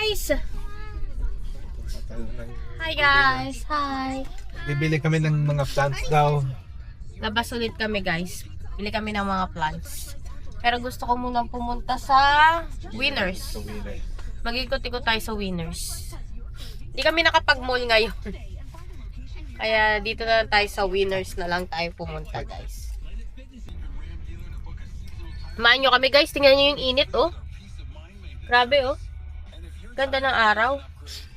guys! Hi guys! Hi! Bibili kami ng mga plants daw. Labas ulit kami guys. Bili kami ng mga plants. Pero gusto ko munang pumunta sa Winners. Mag-ikot-ikot tayo sa Winners. Hindi kami nakapag-mall ngayon. Kaya dito na lang tayo sa Winners na lang tayo pumunta guys. Samahan nyo kami guys. Tingnan nyo yung init oh. Grabe oh. Ganda ng araw.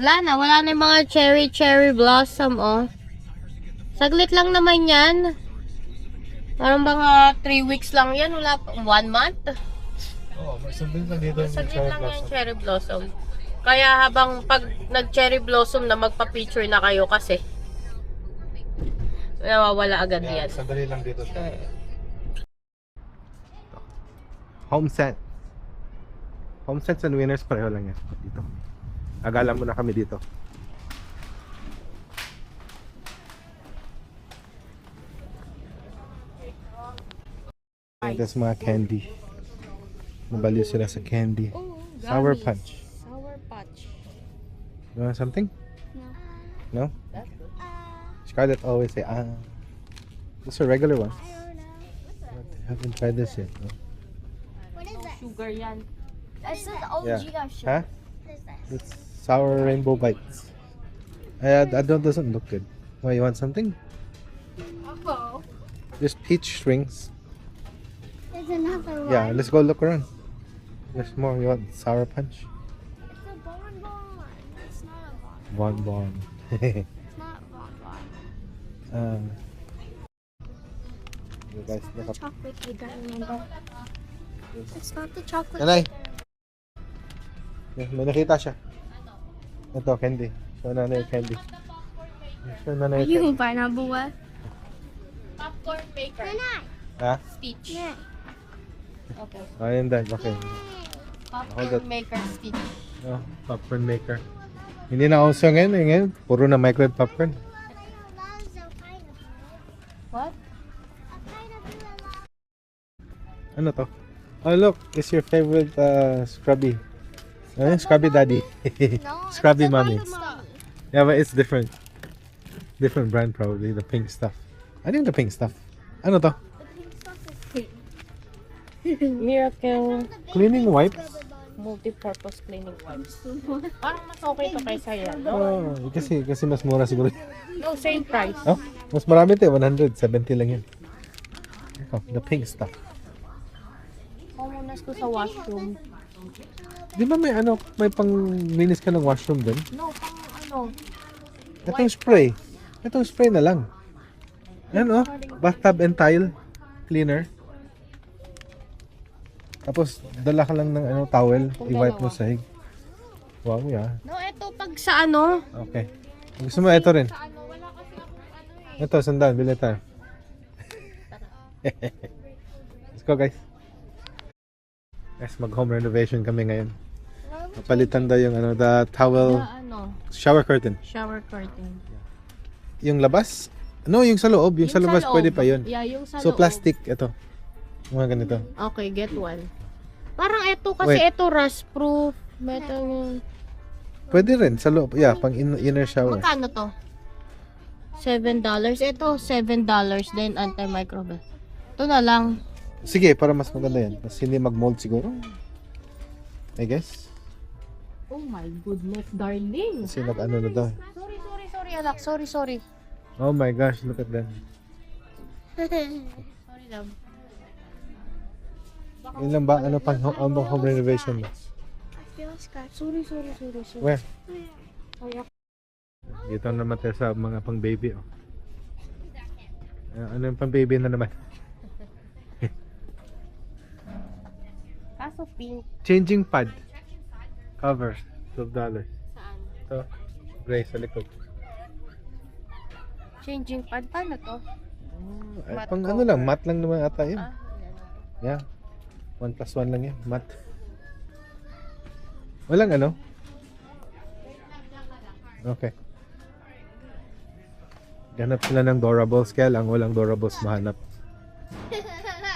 Wala na yung mga cherry blossom oh. Saglit lang naman yan. Parang mga 3 weeks lang yan. Wala pa. 1 month. Oo, saglit lang dito. Saglit lang yan cherry blossom. Kaya habang pag nag-cherry blossom na magpa-picture na kayo kasi nawawala agad yan. Sandali lang dito. Homeset and Winners pareho lang yan dito. Agala mo na kami dito. That's mga candy. Mabaliw sila sa candy. Sour Punch. Sour Punch. You want something? No. No? Scarlett always say, This is a regular one. I haven't tried this yet. No? What is that? Sugar yan. This is the OG Yeah. sugar. Huh? What is that? It's sour rainbow bites. I don't doesn't look good. Why, you want something? Oh. There's peach strings. There's another one. Yeah, let's go look around. There's more. You want Sour Punch? It's a bonbon. It's not a bonbon. Bonbon. It's not bonbon. You guys look up. Chocolate cake, I remember. It's not the chocolate Nanay! cake. May nakita siya. Ito, candy. Show nanay yung candy. Show nanay yung candy. You pineapple what? Popcorn maker. Ha? Stitch. Yeah. Okay. Ayun din. Okay. Hold Popcorn it. maker stitch. Oh, popcorn maker. Hindi na uso ngayon. Ngayon, puro na microwave popcorn. What? Ano to? Oh, look. It's your favorite Scrubby. Scrubby Daddy. Scrubby Mommy. Yeah, but it's different. Different brand probably. The pink stuff. I think the pink stuff. Ano to? Miracle Cleaning wipes? multi-purpose cleaning wipes. Parang mas okay to kaysa yan, no? Oh, kasi mas mura siguro. No, same price. Oh, mas marami to. 170 lang yan. Oh, the pink stuff. Pamunas ko sa washroom. Di ba may pang linis ka ng washroom din? No, pang ano. Itong spray. Itong spray na lang. Yan oh, bathtub and tile cleaner. Tapos dala ka lang ng towel, i-wipe mo sahig. Wow, yeah. No, eto pag sa ano. Okay. Gusto mo ito rin? Sa ano, wala kasi ako Ito, sandal, bili tayo. Let's go guys. Yes, mag-home renovation kami ngayon. Napalitan daw yung the towel ano, shower curtain. shower curtain. Yung labas? No, yung sa loob. Yung sa labas loob. pwede pa yun. Yeah, yung sa So loob. plastic, ito. Mga ganito. Okay, get one. Parang eto kasi Wait. eto rust proof. Metal yung... Pwede rin sa loob. Yeah, pang inner shower. Magkano to? $7. Ito, $7 din anti-microbial. Ito na lang. Sige, para mas maganda yan. Mas hindi mag-mold siguro. I guess. Oh my goodness, darling. Kasi nag-ano na daw. Sorry, anak. Sorry. Oh my gosh, look at that. Sorry, love. Yun lang ba? Ano pang home renovation mo? Sorry. Where? Ay, Dito naman tayo sa mga pang baby. Oh. Ano yung pang baby na naman? kaso pink. Changing pad. Cover. $12. Saan? Ito. Gray sa likod. Changing pad. Paano to? Ay, Mat pang cover. lang. Mat lang naman ata yun. Ah, Yeah. 1+1 lang yan. Mat. Walang ano? Okay. Ganap sila ng Doorables. Kaya lang walang Doorables mahanap.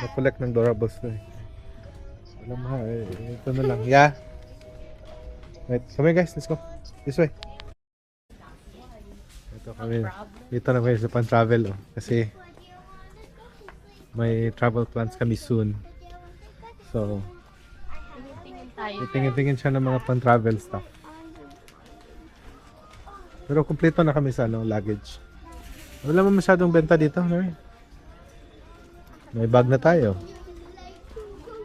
Na-collect ng Doorables to eh. Alam mo, ito na lang. Yeah. Wait, come here guys, let's go. This way. Ito kami. Dito na kami sa pan-travel. Oh. Kasi may travel plans kami soon. So, Tingin tayo. tingin-tingin siya ng mga pan-travel stuff. Pero kumpleto na kami sa luggage. Wala mo masyadong benta dito, Mary. May bag na tayo.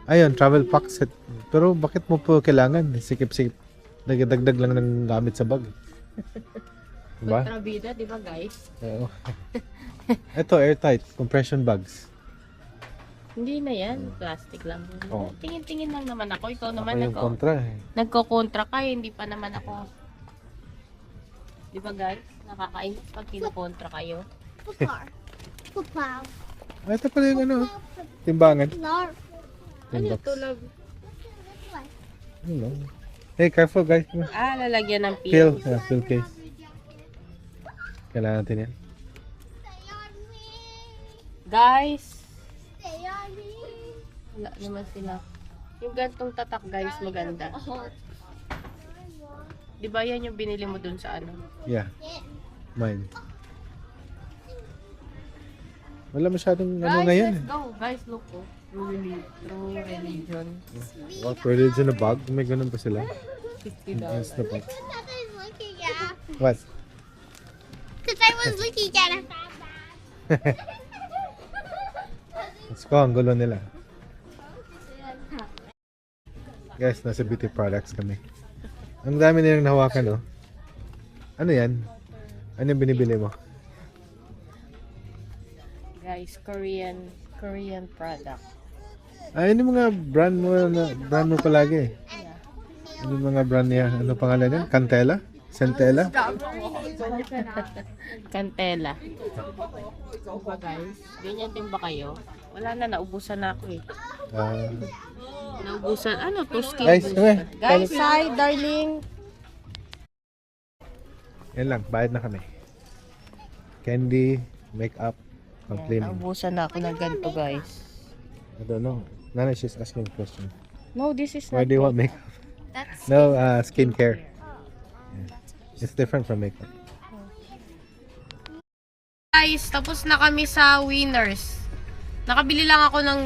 Ayun, travel pack set. Pero bakit mo po kailangan? Sikip-sikip. Dagdag lang ng gamit sa bag. Diba? Kontrabida, di ba guys? Oo. Ito, airtight. Compression bags. Hindi na yan. Plastic lang. Oo. Tingin-tingin lang naman ako. Ikaw Ako naman yung kontra eh. nagko-kontra ka. Hindi pa naman ako. Di ba guys? Nakakainis pag kinokontra kayo. Papa. Papa. Ito pala yung timbangan. Lar. Timbaks. Tulog. Ano? Hey, careful guys. Lalagyan ng Pill. peel. Yeah, pill case. Kailangan natin yan. Guys, wala naman sila. Yung gantong tatak guys, maganda. Di ba yan yung binili mo dun sa ano? Yeah. Mine. Wala masyadong ngayon let's go. Guys, look oh. True religion. What religion na bag? May ganun pa sila? $50. Yes, na bag. That is looking at. What? Because I was looking at it. Let's go, ang gulo nila. Guys, nasa beauty products kami. Ang dami nilang nahawakan, oh. Ano yan? Ano yung binibili mo? Guys, Korean product. Ay, ano yung mga brand mo palagi? Yeah. Ano yung mga brand niya? Ano pangalan yan? Cantella? Centella? Cantella. Guys, ganyan din ba kayo? Wala na, naubusan na ako eh. Naubusan, ano to? Skin Guys, booster. come Guys, hi darling. Yan lang, bayad na kami. Candy, makeup, Yan, pang-cleaning. naubusan na ako ng ganito guys. I don't know. Nana, she's asking a question. No, this is Why not do you want makeup? That's No, skincare. Yeah. It's different from makeup. Guys, tapos na kami sa Winners. Nakabili lang ako ng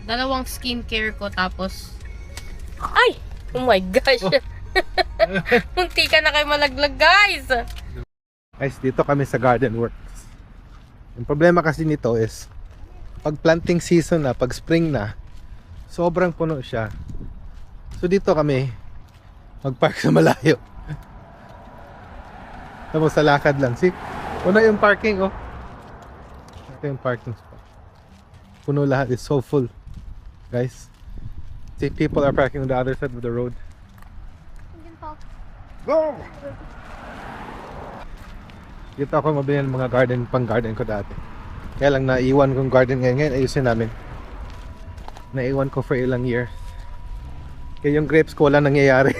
2 skincare ko tapos ay! Oh my gosh! Munti ka na kayo malaglag guys! Guys, dito kami sa Garden Works. Yung problema kasi nito is pag planting season na, pag spring na, sobrang puno siya. So dito kami mag-park sa malayo. Tapos sa lakad lang. See? Puno yung parking, oh. Ito yung parking spot. Puno lahat. It's so full. Guys. See, people are parking on the other side of the road. Go! Dito ako mabili ng mga pang-garden ko dati. Kaya lang naiwan kong garden ngayon. Ayusin namin. Naiwan ko for ilang years. Kaya yung grapes ko wala nangyayari.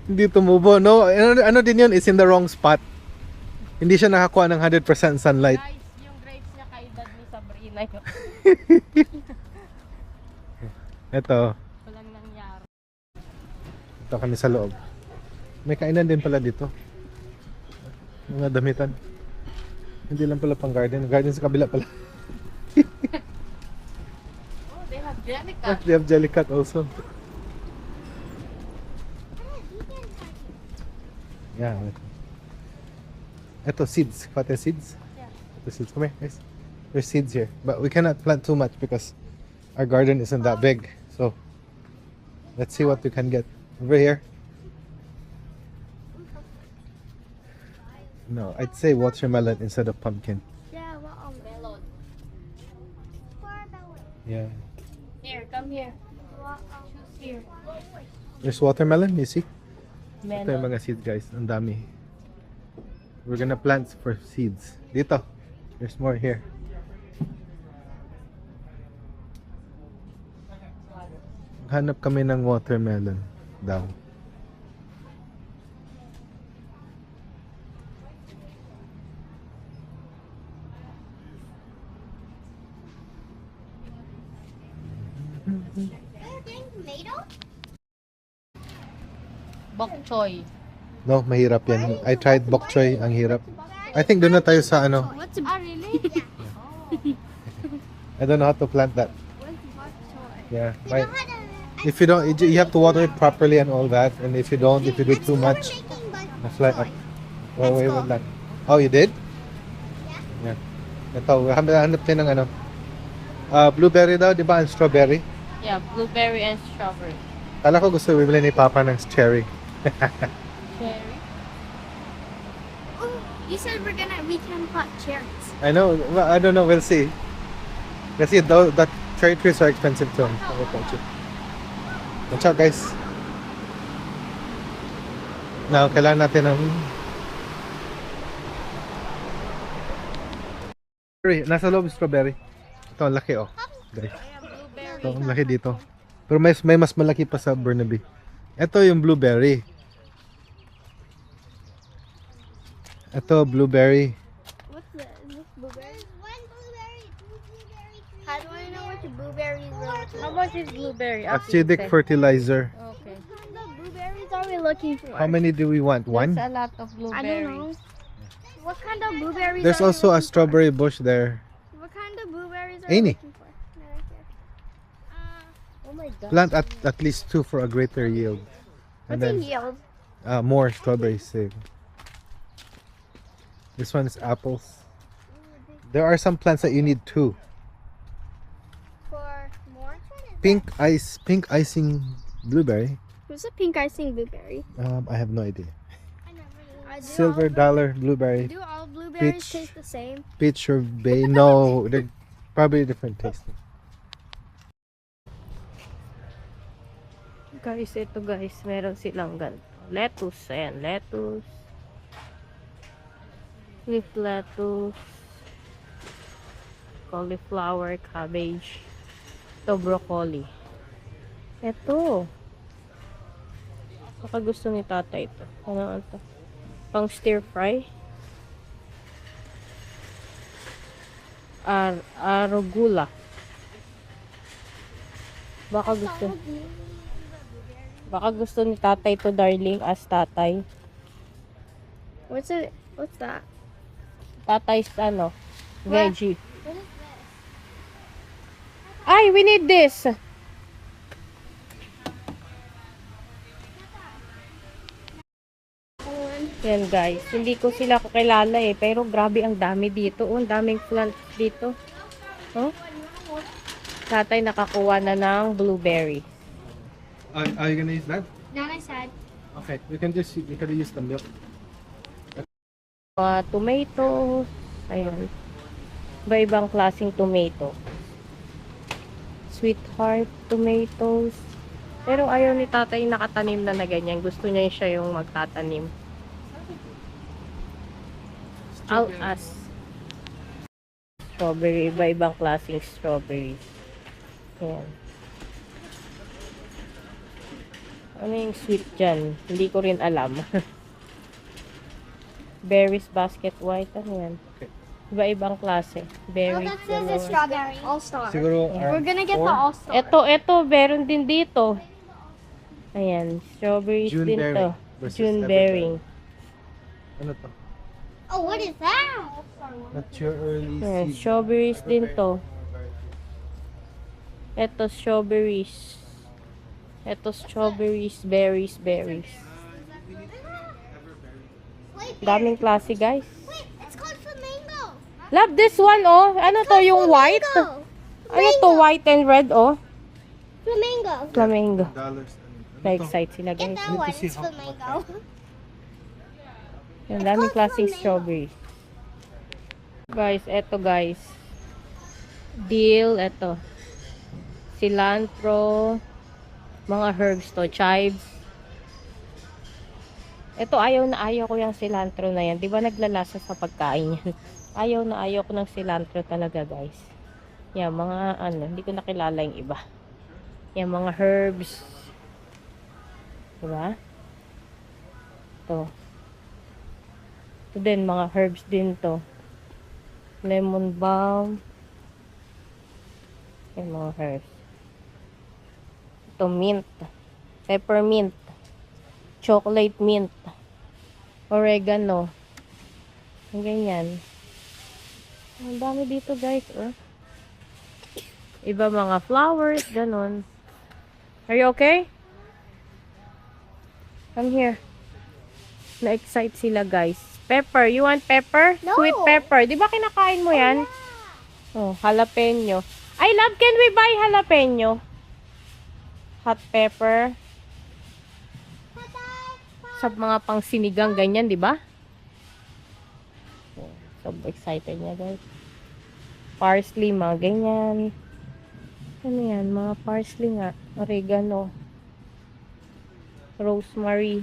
Hindi tumubo. No, ano din yun? It's in the wrong spot. Hindi siya nakakuha ng 100% sunlight. Guys, yung grapes niya kay Dad ni Sabrina yun. Ito. Walang nangyari. Ito kami sa loob. May kainan din pala dito. Mga damitan. Hindi lang pala pang garden. Garden sa kabila pala. Oh, they have Jellica. They have jellycat also. Yeah. Ito seeds. Pati seeds. Yeah. Ito seeds. Come here, guys. There's seeds here. But we cannot plant too much because our garden isn't that big. So, let's see what we can get. Over here. No, I'd say watermelon instead of pumpkin. Yeah, watermelon. Watermelon. Yeah. Here, come here. Choose here. There's watermelon, you see? Ito yung Melon. mga seeds, guys. Ang dami. We're gonna plant for seeds. Dito. There's more here. Hanap kami ng watermelon daw. Tomato? Bok choy. No, mahirap yan. I tried bok choy, ang hirap. I think doon na tayo sa ano. What's a really? I don't know how to plant that. What's bok choy? Yeah. If you don't, you have to water it properly and all that. And if you don't, if you do too much, na fly up. Wait with that. Oh, you did? Yeah. Ito, hanap tayo ng ano. Blueberry daw, di ba? And strawberry. Yeah, blueberry and strawberry. Kala ko gusto bibili ni Papa ng cherry. Cherry. Oh, you said we can plant cherries. I know. Well, I don't know. We'll see. Kasi that cherry trees are expensive too. Watch out, guys. Now, kailangan natin ng... Nasa loob strawberry. Ito, ang laki oh. Guys. Blueberry. Ito, ang laki dito. Pero may mas malaki pa sa Burnaby. Ito yung blueberry. Ito, blueberry. What's this? Is this blueberry? One blueberry, two blueberry, three. How do I know which blueberries are? How much is blueberry? Acidic fertilizer. Okay. What kind of blueberries are we looking for? How many do we want? One? There's a lot of I blueberries. don't know. What kind of blueberries There's are we also a looking strawberry bush there. for? What kind of blueberries are Any. we looking for? No, right there. Oh my god. Plant at least 2 for a greater yield. And What's a then yield? more strawberries. This one is apples. There are some plants that you need 2. For more? Pink icing blueberry. What's a pink icing blueberry? I have no idea. Do Silver dollar blueberry. Do all blueberries Peach. taste the same? Peach or bay. No, they're probably different tasting. Guys, ito guys, meron silang ganito. Lettuce, ayan, lettuce. Leaf lettuce. Cauliflower, cabbage. Ito, broccoli. Ito. Baka gusto ni tata ito. Ano ito? Pang stir fry. Arugula. Baka gusto ni tatay to, darling, as tatay. What's it? What's that? Tatay's ano, What? veggie. What is this? Ay, we need this. Yan guys, hindi ko sila kakilala eh, pero grabe ang dami dito. Oh, ang daming plants dito. Oh? Tatay nakakuha na ng blueberry. Are you gonna use that? Not I said. Okay, we can use the milk. Mga tomatoes. Ayun. Iba-ibang klaseng tomato. Sweetheart tomatoes. Pero ayaw ni tatay nakatanim na ganyan. Gusto niya siya yung magtatanim. I'll ask. Strawberry. Iba-ibang klaseng strawberries. Ayan. Ano yung sweet dyan? Hindi ko rin alam. Berries basket white. Ano yan? Okay. Iba-ibang klase. Berry. This is a strawberry. All-star. Siguro, We're gonna get the four? all-star. Ito, meron din dito. Ayan, strawberries June din berry to. versus June everberry. berry. Ano to? Oh, what is that? Not your early Ayan, seed. strawberries din to. Ito, strawberries. Ito, strawberries, berries. Daming klase, guys. Wait, it's called flamingo. Love this one, oh. Ano to, yung white? Ano to, white and red, oh? Flamingo. Flamingo. Dollars. Na-excite sila, Get guys. that Need to one. see It's how- flamingo. Yung daming klaseng strawberries. Guys, eto guys. Dill, eto. Cilantro. Mga herbs to. Chives. Ito, ayaw ko yung cilantro na yan. Di ba naglalasa sa pagkain yan? Ayaw ko ng cilantro talaga, guys. Yan, mga ano, hindi ko nakilala yung iba. Yan, mga herbs. Diba? Ito. Ito din, mga herbs din to. Lemon balm. Yan, mga herbs. Ito, mint. Peppermint. chocolate mint, oregano. Ang ganyan. Ang dami dito guys, oh. Iba mga flowers, ganun. Are you okay? Come here. Na-excite sila guys. Pepper, you want pepper? No. Sweet pepper. Di ba kinakain mo yan? Oh, jalapeno. Ay, love, can we buy jalapeno? Hot pepper. Sa mga pang sinigang ganyan, di ba? Oh, so excited niya, guys. Parsley, mga ganyan. Ano yan? Mga parsley nga. Oregano. Rosemary.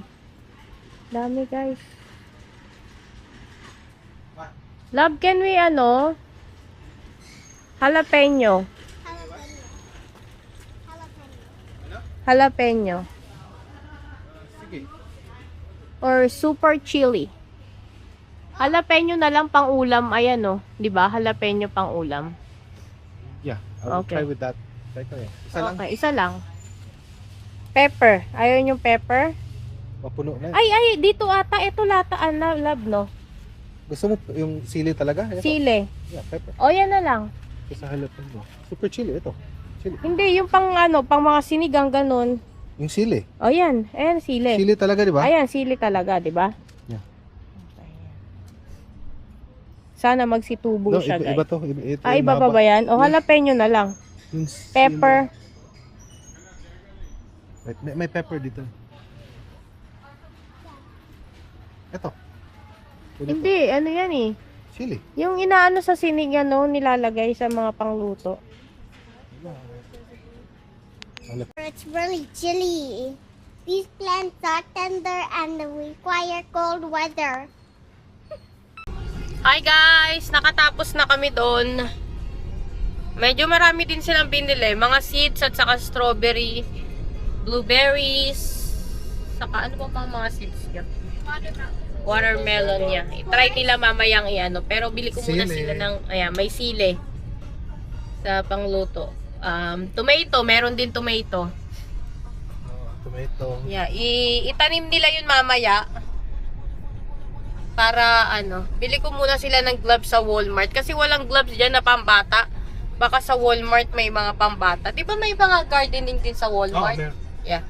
Dami, guys. Love, can we jalapeno? Jalapeno. Jalapeno. Sige. Or super chili. Jalapeno na lang pang ulam. Ayan, oh. Di ba? Jalapeno pang ulam. Yeah, I will Okay. try with that. Try ko yan. Isa lang. Okay, isa lang. Pepper. Ayaw yung pepper? Mapuno na. Ay, dito ata. Ito lataan na, love, no? Gusto mo yung sili talaga? Ito. Sili. Yeah, pepper. O, yan na lang. Ito sa jalapeno. Super chili ito. Chili. Hindi, yung pang pang mga sinigang ganun. Yung sili. O, yan. Ayan, sili. Sili talaga, di ba? Ayan, sili talaga, di ba? Yeah. Sana magsitubo No, siya, iba, guys. iba to. Ito Ah, yung iba pa mahaba. ba yan? O, jalapeno na lang. Yung sili. Pepper. Wait, may pepper dito. Ito. Pwede to. Hindi, ano yan eh. Chili. Yung inaano sa sinigang, no, nilalagay sa mga pangluto. It's really chilly. These plants are tender and require cold weather. Hi guys! Nakatapos na kami doon. Medyo marami din silang binili. Mga seeds at saka strawberry, blueberries, saka ano pa mga seeds niya? Watermelon niya. I-try nila mamayang i-ano. Pero bili ko muna Sili. sila ng, ayan, may sili sa pangluto. Tomato, meron din tomato. Tomato. Yeah, itanim nila yun mamaya. Para ano, bili ko muna sila ng gloves sa Walmart. Kasi walang gloves dyan na pambata. Baka sa Walmart may mga pambata. Di ba may mga gardening din sa Walmart? meron. Yeah.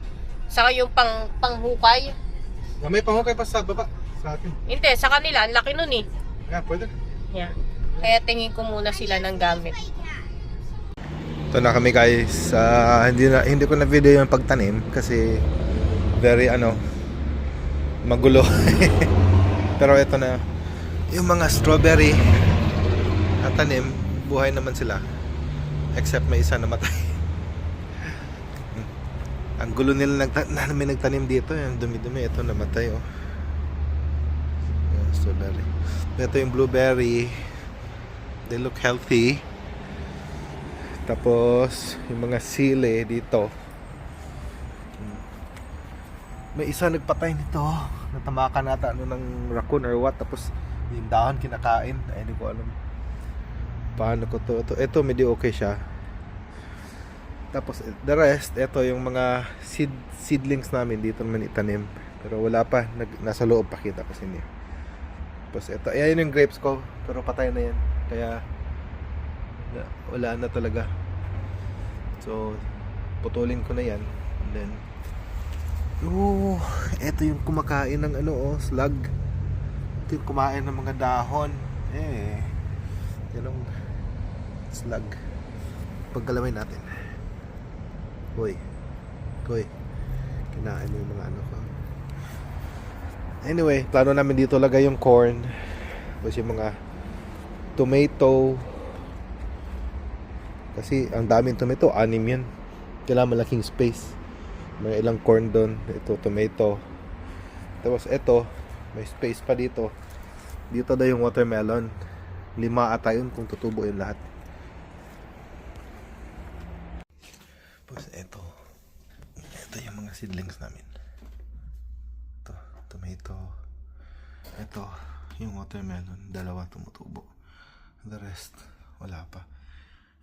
Saka yung panghukay. May pangukay pa sa baba. Sa atin. Hindi, sa kanila, ang laki nun eh. Yeah, pwede. Yeah. Kaya tingin ko muna sila ng gamit. Ito na kami guys. Hindi ko na video yung pagtanim kasi very magulo. Pero ito na yung mga strawberry na tanim, buhay naman sila. Except may isa namatay. Ang gulo nila may nagtanim dito, yung dumi-dumi, ito namatay oh. Yung strawberry. Ito yung blueberry. They look healthy. Tapos, yung mga sili dito. May isa nagpatay nito. Natamakan nata ng raccoon or what. Tapos, yung dahon kinakain. Ay, hindi ko alam. Paano ko to. Ito medyo okay siya. Tapos, the rest, ito yung mga seedlings namin. Dito naman itanim. Pero wala pa. Nasa loob pakita ko sa inyo. Tapos, ito. Ayan yung grapes ko. Pero patay na yan. Kaya, wala na talaga. So putulin ko na yan. And then ito yung kumakain ng slug. Ito yung kumain ng mga dahon. Ganong slug. Paggalawin natin. Hoy, kinain mo yung mga ko. Anyway, plano namin dito lagay yung corn. Tapos yung mga tomato. Kasi ang daming tomato, 6 yan. Kailangan malaking space. May ilang corn doon. Ito, tomato. Tapos ito, may space pa dito. Dito daw yung watermelon. 5 ata yun kung tutubo yung lahat. Tapos ito. Ito yung mga seedlings namin. Ito, tomato. Ito, yung watermelon. 2 tumutubo. The rest, wala pa.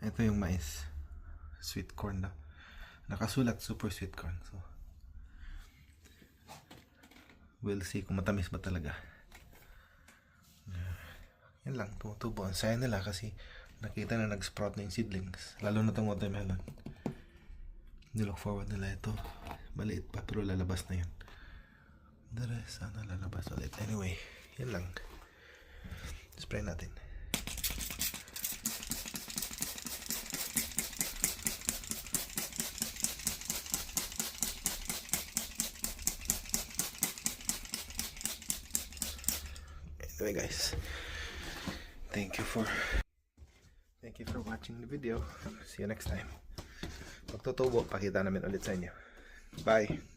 Ito yung mais. Sweet corn na. Nakasulat super sweet corn. So We'll see kung matamis ba talaga. Yan lang, tumutubo. Ang saya nila kasi nakita na nag-sprout na yung seedlings. Lalo na itong watermelon. Nilook forward nila ito. Maliit pa pero lalabas na yan. The rest, sana lalabas ulit. Anyway, yan lang. Spray natin. Anyway guys, thank you for watching the video. See you next time. Pag tutubo, pakita namin ulit sa inyo. Bye.